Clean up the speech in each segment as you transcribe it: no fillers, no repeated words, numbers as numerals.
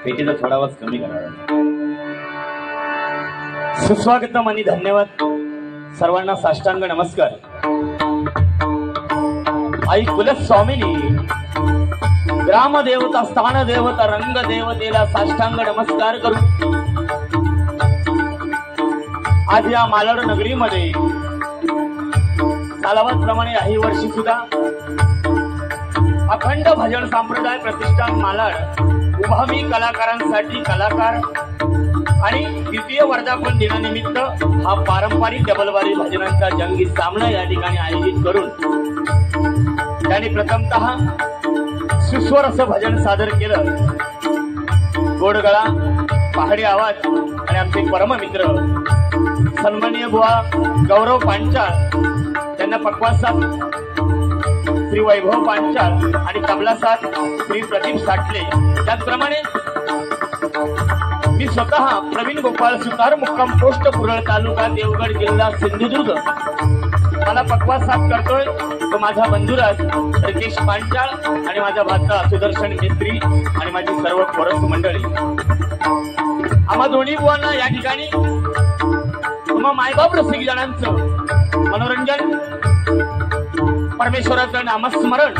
पेटीचा थोडा आवाज कमी करा. सुस्वागतम आणि धन्यवाद. सर्वांना साष्टांग नमस्कार. आई कुलस्वामिनी, ग्रामदेवता, स्थानदेवता, रंगदेवतेला साष्टांग नमस्कार करू. आज या मालाड नगरीमध्ये सालावादप्रमाणे याही वर्षी सुद्धा अखंड भजन संप्रदाय प्रतिष्ठान मालाड उभामी कलाकारांसाठी कलाकार आणि द्वितीय वर्धापन दिनानिमित्त हा पारंपरिक डबलबारी भजनांचा जंगी सामना या ठिकाणी आयोजित करून त्यांनी प्रथमतः सुस्वर असं भजन सादर केलं. गोडगळा, पहाडी आवाज आणि आमचे परममित्र सन्माननीय बुवा गौरव पांचाळ, त्यांना पक्वासात श्री वैभव पांचाळ आणि तबलासात श्री प्रदीप साठले. त्याचप्रमाणे मी स्वतः प्रवीण गोपाळ सुतार, मुक्काम पोस्ट पुरळ, तालुका देवगड, जिल्हा सिंधुदुर्ग, मला पक्वासात करतोय तो माझा बंधुराज रितेश पांचाळ आणि माझा भाचा सुदर्शन मेत्री आणि माझी सर्व कोरस मंडळी. आम्हा दोन्ही बुवांना या ठिकाणी तुम्हा मायबाप रसिक जणांचं मनोरंजन, परमेश्वराचं नामस्मरण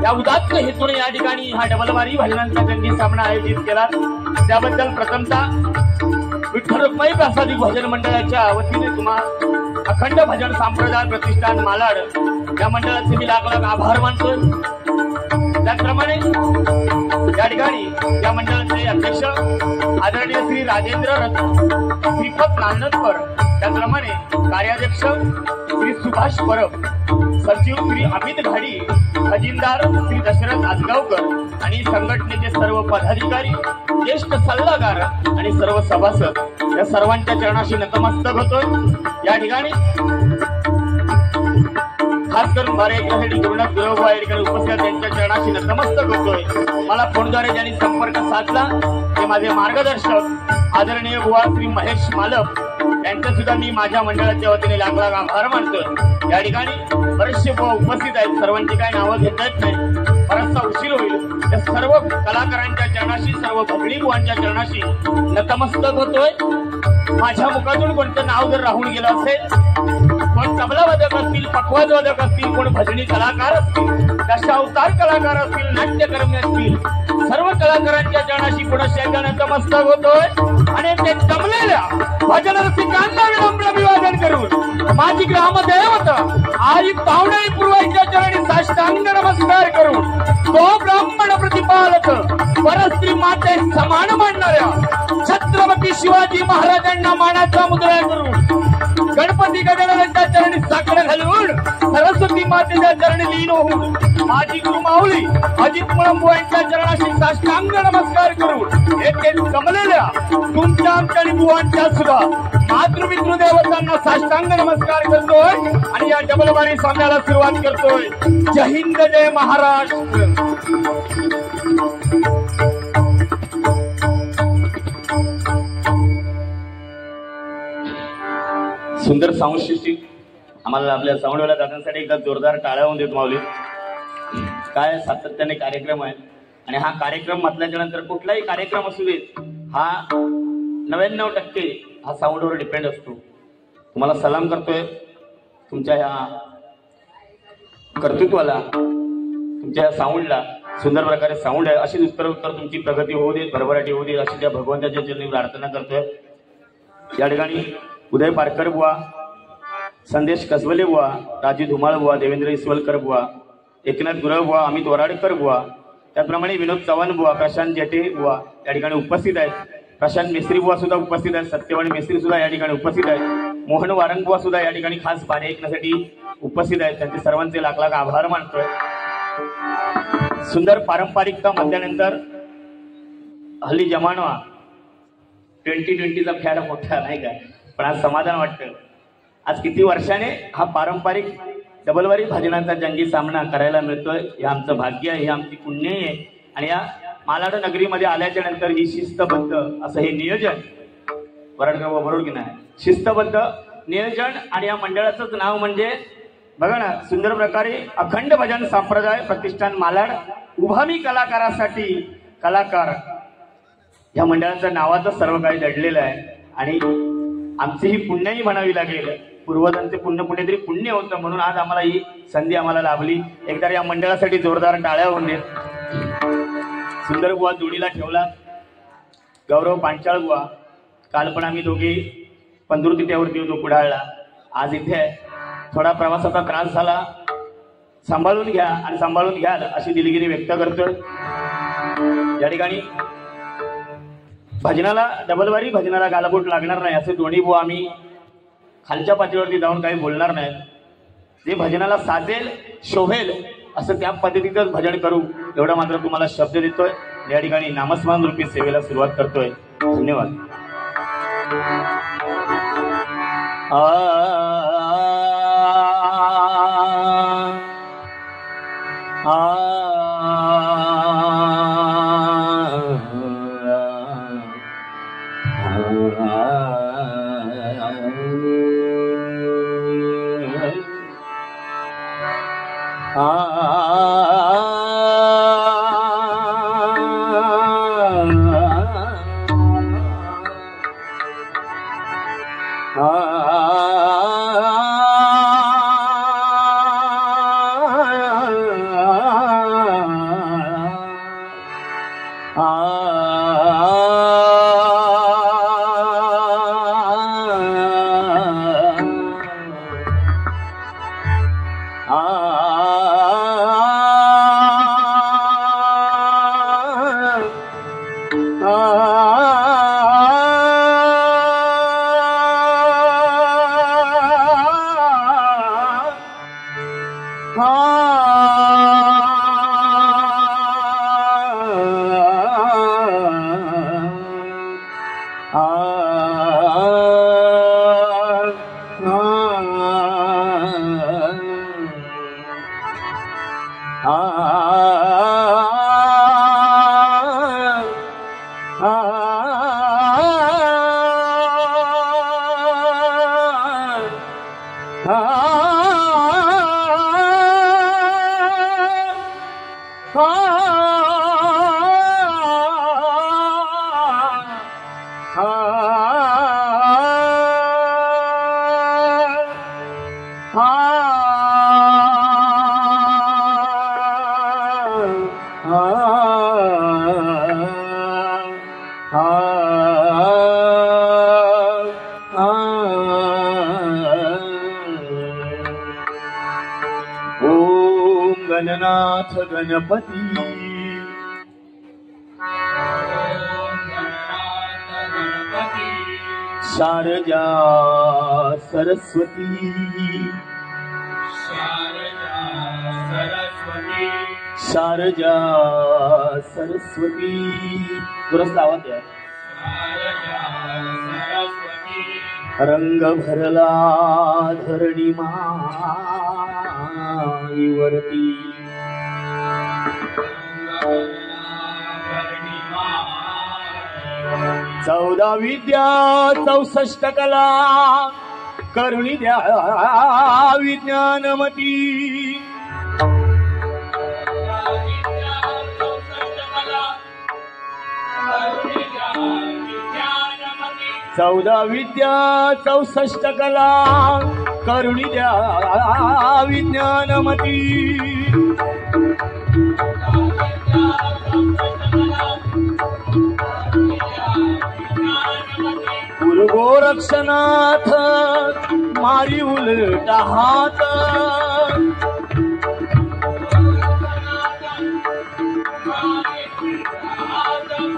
या उदात्त हेतूने या ठिकाणी हा डबलबारी भजनांचा जंगी सामना आयोजित केला. त्याबद्दल प्रथमतः विठ्ठल रुक्माई प्रासादिक भजन मंडळाच्या वतीने तुम्हा अखंड भजन संप्रदाय प्रतिष्ठान मालाड या मंडळाचे मी लाख लाख आभार मानतोय. त्याचप्रमाणे या ठिकाणी या मंडळाचे अध्यक्ष आदरणीय श्री राजेंद्र श्रीपत नांदकर, त्याचप्रमाणे कार्याध्यक्ष श्री सुभाष परब, सचिव श्री अमित घाडी, खजिनदार श्री दशरथ आजगावकर आणि संघटनेचे सर्व पदाधिकारी, ज्येष्ठ सल्लागार आणि सर्व सभासद या सर्वांच्या चरणाशी नतमस्तक होतोय. या ठिकाणी खास करून भारतीय गुरुनाथ गुरुबा या ठिकाणी उपस्थित त्यांच्या चरणाशी नतमस्तक होतोय. मला फोनद्वारे ज्यांनी संपर्क साधला ते माझे मार्गदर्शक आदरणीय बुवा श्री महेश मालक, यांचं सुद्धा मी माझ्या मंडळाच्या वतीने लाख लाख आभार मानतोय. या ठिकाणी बरेचसे बुवा उपस्थित आहेत, सर्वांची काही नावं घेता येत नाही, बराचसा उशीर होईल. त्या सर्व कलाकारांच्या चरणाशी, सर्व भगिनी बुवांच्या चरणाशी नतमस्तक होतोय. माझ्या मुखातून कोणतं नाव जर राहून गेलं असेल, कोण तबलावादक असतील, पखवाजवादक असतील, कोण भजनी कलाकार असतील, दशावतार कलाकार असतील, नाट्यकर्मी असतील, सर्व कलाकारांच्या चरणाशी पुनश्च नतमस्तक होतोय. आणि ते जमलेल्या भजन रसिकांना विनम्र अभिवादन करून माझी ग्रामदेवता आई पावणे पूर्वाच्या चरणी साष्टांग नमस्कार करून तो ब्राह्मण प्रतिपालक परस्त्री माते समान मानणाऱ्या छत्रपती शिवाजी महाराजांना मानाचा मुद्रा करून गणपती गजाननाच्या चरणी साखर घालून सरस्वती मातेच्या चरणी लीन होऊन माझी गुरुमाऊली अजित मुळंबू यांच्या चरणाशी साष्टांग नमस्कार करून येथे जमलेल्या तुमच्या आमच्या बुवांच्या सुद्धा मातृपितृदेवतांना साष्टांग नमस्कार करतोय आणि या डबलबारी सामन्याला सुरुवात करतोय. जय हिंद, जय महाराष्ट्र. सुंदर साऊंड सिस्टीम आम्हाला आपल्या साऊंडवाल्या दादांसाठी एकदा जोरदार टाळ्या होऊन देत माऊली. काय सातत्याने कार्यक्रम आहे आणि हा कार्यक्रम म्हटल्याच्या नंतर कुठलाही कार्यक्रम असू देत, हा 99% हा साऊंडवर डिपेंड असतो. तुम्हाला सलाम करतोय तुमच्या ह्या कर्तृत्वाला, तुमच्या ह्या साऊंडला. सुंदर प्रकारे साऊंड आहे, अशी उत्तर तुमची प्रगती होऊ देत, भरभराटी होऊ देत, अशी त्या भगवंताच्या चरणी प्रार्थना करतोय. या ठिकाणी उदय पारकर बुवा, संदेश कसवले बुवा, राजू धुमाळ बुवा, देवेंद्र इसवलकर बुवा, एकनाथ गुरव बुवा, अमित वराडकर बुवा, त्याचप्रमाणे विनोद चव्हाण बुवा, प्रशांत जेटे बुवा या ठिकाणी उपस्थित आहेत. प्रशांत मेस्त्री बुवा सुद्धा उपस्थित आहेत. सत्यवाणी मेस्त्री सुद्धा या ठिकाणी उपस्थित आहेत. मोहन वारंग बुवा सुद्धा या ठिकाणी खास पाणी ऐकण्यासाठी उपस्थित आहेत. त्यांचे सर्वांचे लाख लाख आभार मानतोय. सुंदर पारंपरिकता म्हटल्यानंतर हल्ली जमाना 2020चा फॅड मोठा नाही का, पण आज समाधान वाटतं. आज किती वर्षाने हा पारंपरिक डबलवारी भजनांचा जंगी सामना करायला मिळतोय. हे आमचं भाग्य आहे, हे आमची पुण्य आहे. आणि या मालाड नगरीमध्ये आल्याच्या नंतर ही शिस्तबद्ध असं हे नियोजन, वराडकर बरोबर की नाही, शिस्तबद्ध नियोजन. आणि या मंडळाचंच नाव म्हणजे बघा ना, सुंदर प्रकारे अखंड भजन संप्रदाय प्रतिष्ठान मालाड, उभामी कलाकारासाठी कलाकार या मंडळाच्या नावाचं सर्व काही दडलेलं आहे. आणि आमची ही पुण्यही म्हणावी लागेल. पूर्वजांचे पुण्य कुठेतरी पुण्य होतं, म्हणून आज आम्हाला ही संधी आम्हाला लाभली. एकदा या मंडळासाठी जोरदार टाळ्या होऊन देत. सुंदर बुवा जोडीला ठेवला, गौरव पांचाळ बुवा. काल पण आम्ही दोघे पंधरुती त्यावरती होतो कुडाळला. आज इथे थोडा प्रवासाचा त्रास झाला, सांभाळून घ्या आणि सांभाळून घ्याल अशी दिलगिरी व्यक्त करतोय. या ठिकाणी भजनाला डबलवारी भजनाला गालबोट लागणार नाही असे दोन्ही बुवा आम्ही खालच्या पातळीवरती जाऊन काही बोलणार नाही. जे भजनाला साजेल शोभेल असं त्या पद्धतीतच भजन करू एवढा मात्र तुम्हाला शब्द देतोय. या ठिकाणी नामस्मरण रूपी सेवेला सुरुवात करतोय. धन्यवाद. गणनाथ गणपती शारजा सरस्वती शारजा सरस्वती दुरुस्त आवाज द्या. रंग भरला धरणी माईवरती चौदा विद्या 64 कला करुणी द्या विज्ञानमती चौदा विद्या 64 कला करुणी द्या विज्ञानमती गुरु गोरक्षनाथ मारी उलटा हात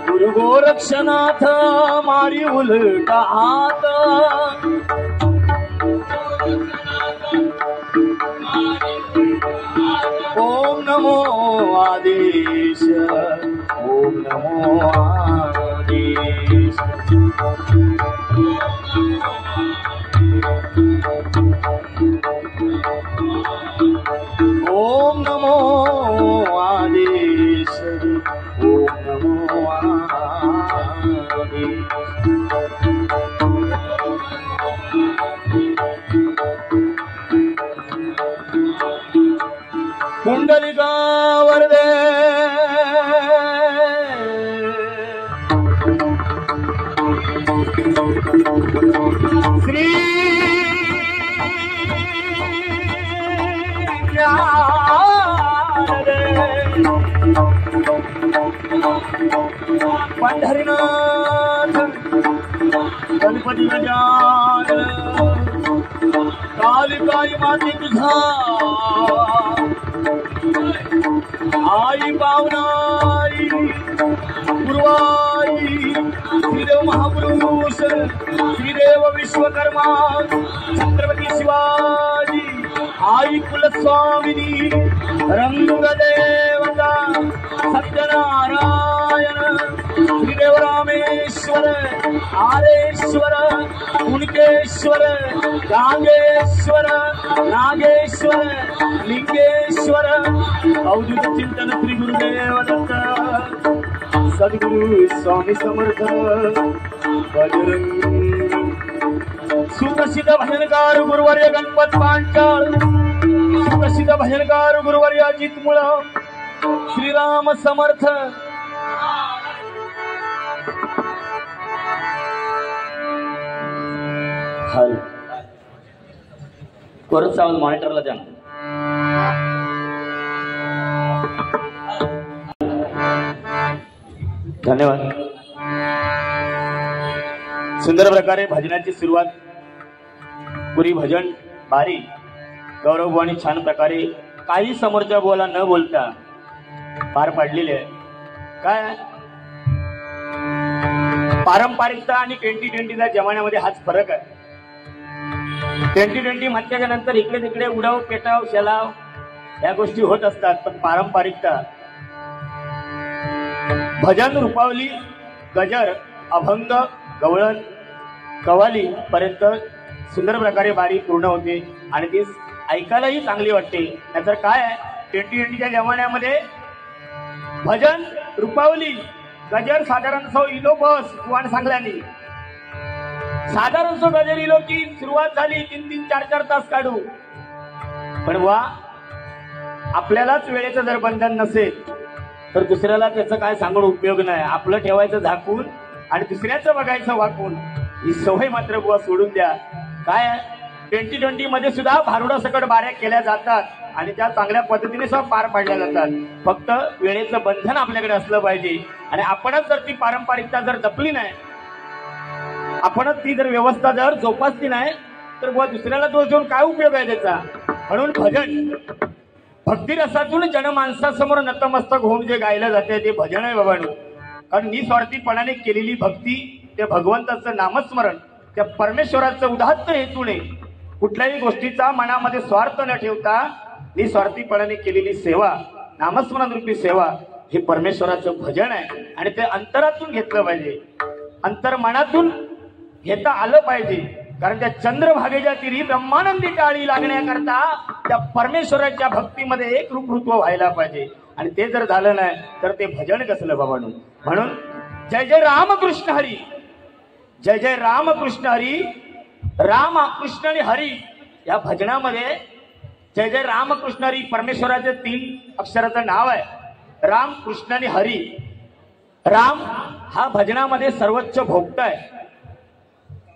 गुरु गोरक्षनाथ मारी उलटा हात ओम नमो आदेश ओम नमो आदेश ओम नमो आदेश ओम नमो आदेश कुंडलिका वरदे श्री पंढरीनाथ गणपती गजानन कालिकाई माती तुझा आई पावनाई गुरुवाई श्रीदेव महापुरुष श्रीदेव विश्वकर्मा छत्रपती शिवाजी आई कुलस्वामिनी रंगदेवता सत्यनारायण श्रीदेव रामेश्वर आरेश्वर कुणकेश्वर गांगेश्वर नागेश्वर लिंगेश्वर अवधूत चिंतन श्री गुरुदेव दत्त सद्गुरु स्वामी समर्थ बजरंग सुप्रसिद्ध भजनकार गुरुवर्य गणपत पांचाळ सुप्रसिद्ध भजनकार गुरुवर्य अजित मुळ श्रीराम समर्थ हल परत साऊंड मॉनिटरला द्या. धन्यवाद. सुंदर प्रकारे भजनाची सुरुवात पुरी भजन बारी गौरव आणि छान प्रकारे काही समोरच्या बोला न बोलता पार पाडलेले आहे. काय पारंपरिकता आणि 2020च्या जमान्यामध्ये हाच फरक आहे. 2020 म्हटल्याच्या नंतर इकडे तिकडे उडाव पेटाव शेलाव या गोष्टी होत असतात, पण पारंपरिकता भजन रूपावली गजर अभंग गवळण कवाली पर्यंत सुंदर प्रकारे बारी पूर्ण होते आणि ती ऐकायलाही चांगली वाटते. नाहीतर काय आहे 2020च्या जमान्यामध्ये भजन रूपावली गजर साधारण सो इलो बस वाण सांगल्यानी साधारण सो गजर इलो की सुरुवात झाली 3-3, 4-4 तास काढू. पण वा आपल्यालाच वेळेचं जर बंधन नसेल तर दुसऱ्याला त्याचं काय सांगून उपयोग नाही. आपलं ठेवायचं झाकून आणि दुसऱ्याचं बघायचं वाकून ही सवय मात्र बुवा सोडून द्या. काय 2020 मध्ये सुद्धा भारुडा सकट बाऱ्या केल्या जातात आणि त्या चांगल्या पद्धतीने सुद्धा पार पाडल्या जातात. फक्त वेळेचं बंधन आपल्याकडे असलं पाहिजे आणि आपणच जर ती पारंपरिकता जर जपली नाही, आपणच ती जर व्यवस्था जर जोपासली नाही तर बुवा दुसऱ्याला दोष देऊन काय उपयोग आहे त्याचा. म्हणून भजन भक्तिरसातून जनमानसासमोर नतमस्तक होऊन जे गायलं जाते ते भजन आहे बाबांनो. कारण निस्वार्थीपणाने केलेली भक्ती, ते भगवंताचं नामस्मरण, त्या परमेश्वराचं उदात्त हेतूने कुठल्याही गोष्टीचा मनामध्ये स्वार्थ न ठेवता निस्वार्थीपणाने केलेली सेवा, नामस्मरण रूपी सेवा हे परमेश्वराचं भजन आहे. आणि ते अंतरातून घेतलं पाहिजे, अंतर्मनातून घेता आलं पाहिजे. कारण त्या चंद्रभागेच्या तिरी ब्रह्मानंदी टाळी लागण्याकरता त्या परमेश्वराच्या भक्तीमध्ये एक रूपृत्व व्हायला पाहिजे. आणि ते जर झालं नाही तर ते भजन कसलं बाबांनो. म्हणून जय जय रामकृष्ण हरी, जय जय रामकृष्ण हरी. राम कृष्ण आणि हरी या भजनामध्ये जय जय रामकृष्ण हरी परमेश्वराचे 3 अक्षराचं नाव आहे. राम कृष्ण आणि हरी. राम हा भजनामध्ये सर्वोच्च भोक्ता आहे.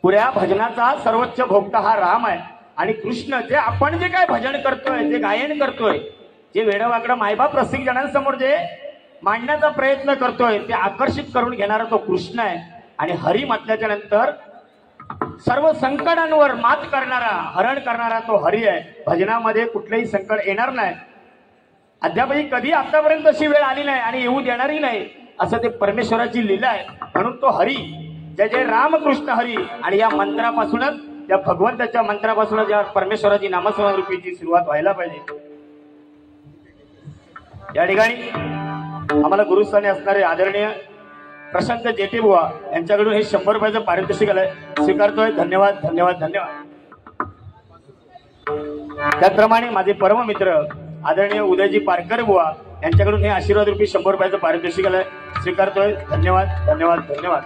पुऱ्या भजनाचा सर्वोच्च भोक्ता हा राम आहे. आणि कृष्ण जे आपण जे काय भजन करतोय, जे गायन करतोय, जे वेडवाकडं मायबाप रसिक जणांसमोर जे मांडण्याचा प्रयत्न करतोय ते आकर्षित करून घेणारा तो कृष्ण आहे. आणि हरी म्हटल्याच्या नंतर सर्व संकटांवर मात करणारा, हरण करणारा तो हरी आहे. भजनामध्ये कुठलेही संकट येणार नाही. अद्यापही कधी आतापर्यंत अशी वेळ आली नाही आणि येऊ देणारही नाही, असं ते परमेश्वराची लीला आहे. म्हणून तो हरी, जय जय रामकृष्ण हरी. आणि या मंत्रापासूनच, या भगवंताच्या मंत्रापासूनच या परमेश्वराची नामस्मरण रूपीची सुरुवात व्हायला पाहिजे. या ठिकाणी आम्हाला गुरुस्थानी असणारे आदरणीय प्रशांत जेटे बुवा यांच्याकडून हे 100 रुपयाचं पारितोषिक आलंय, स्वीकारतोय. धन्यवाद धन्यवाद धन्यवाद. त्याचप्रमाणे माझे परम मित्र आदरणीय उदयजी पारकर बुवा यांच्याकडून हे आशीर्वाद रूपी 100 रुपयाचं पारितोषिक आलंय, स्वीकारतोय. धन्यवाद धन्यवाद धन्यवाद.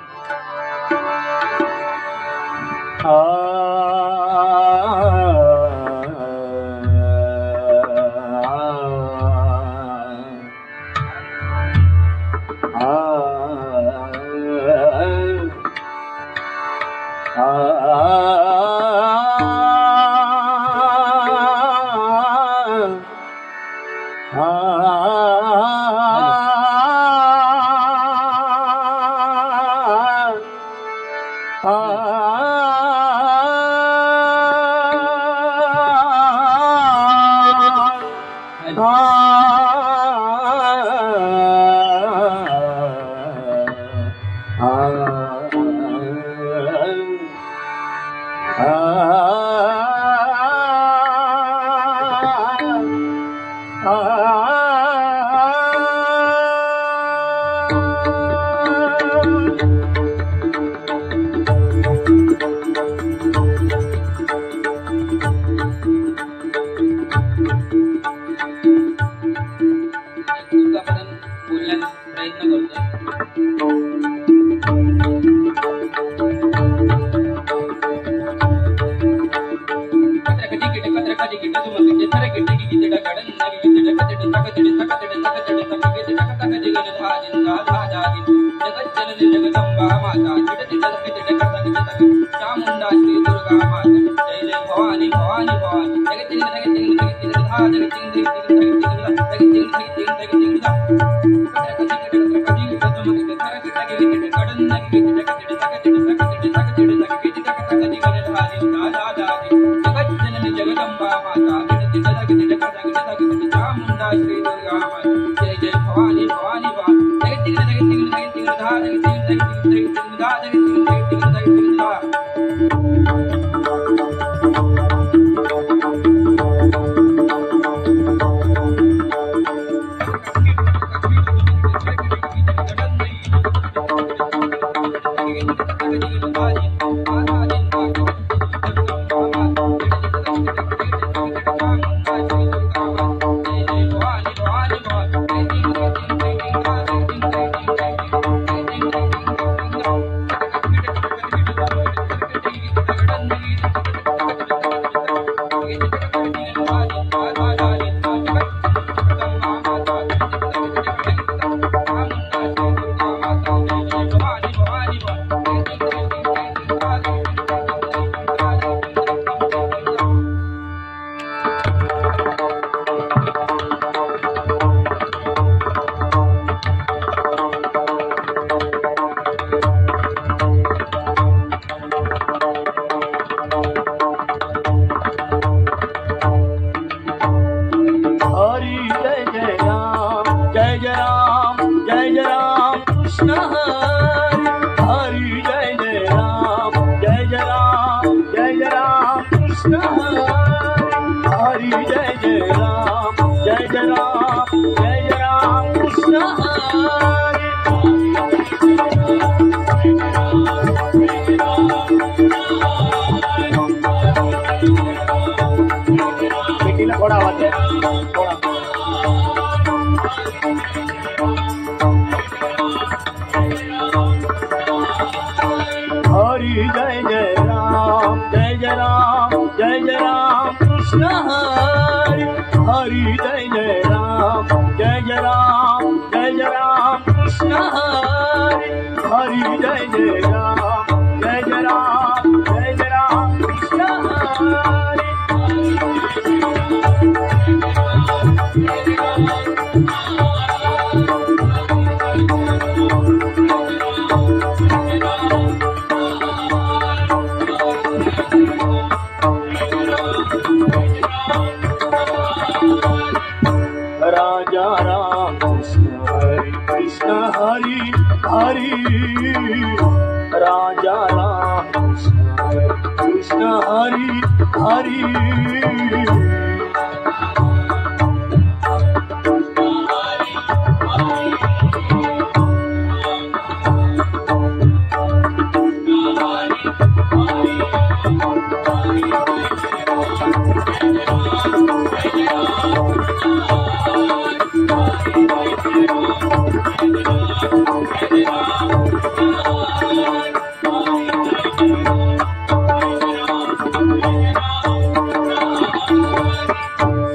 कृष्ण हरी हरी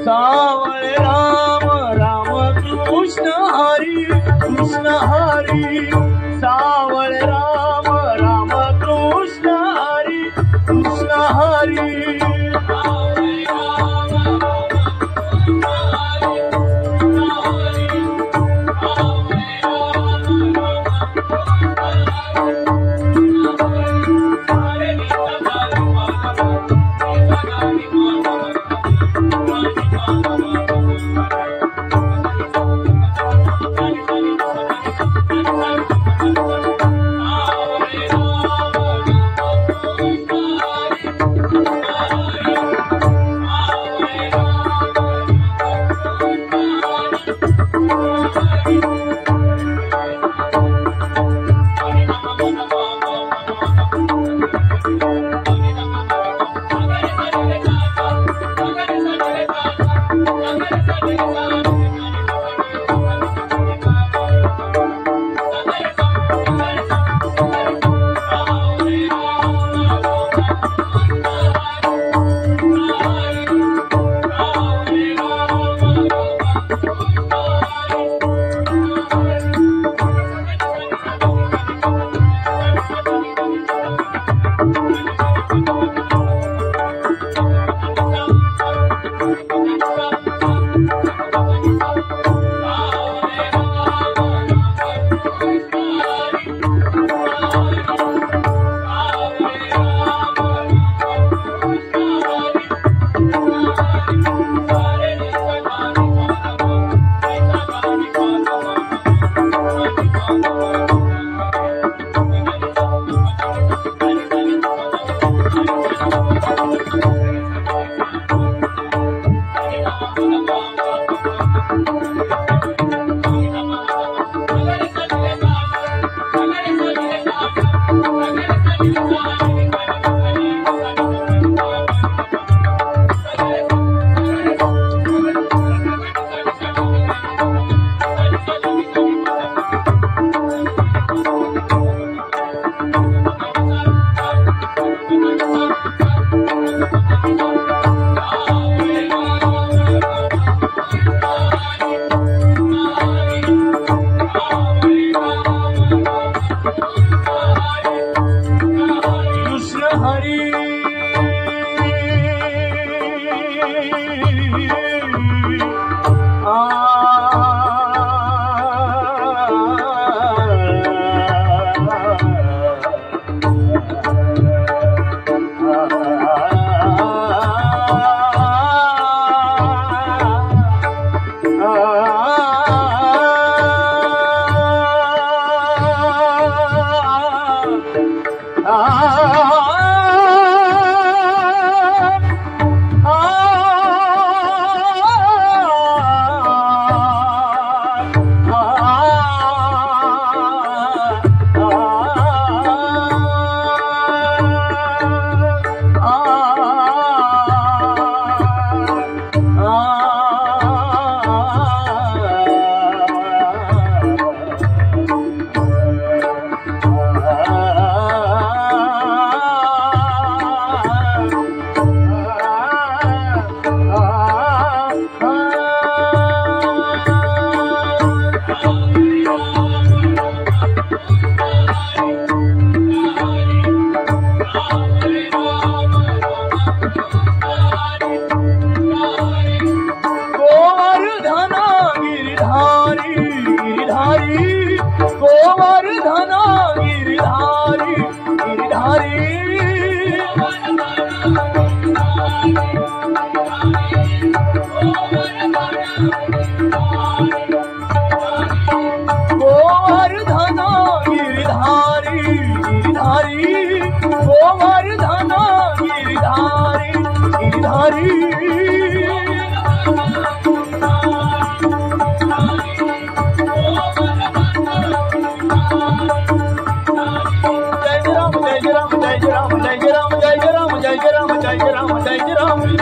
सावळे राम राम कृष्ण हरी कृष्ण हरी सावळे राम राम कृष्ण हरी कृष्ण हरी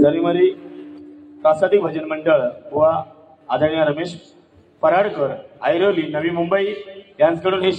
जरीमरी प्रासादिक भजन मंडळ व आदरणीय रमेश पराडकर ऐरोली नवी मुंबई यांच्याकडून हे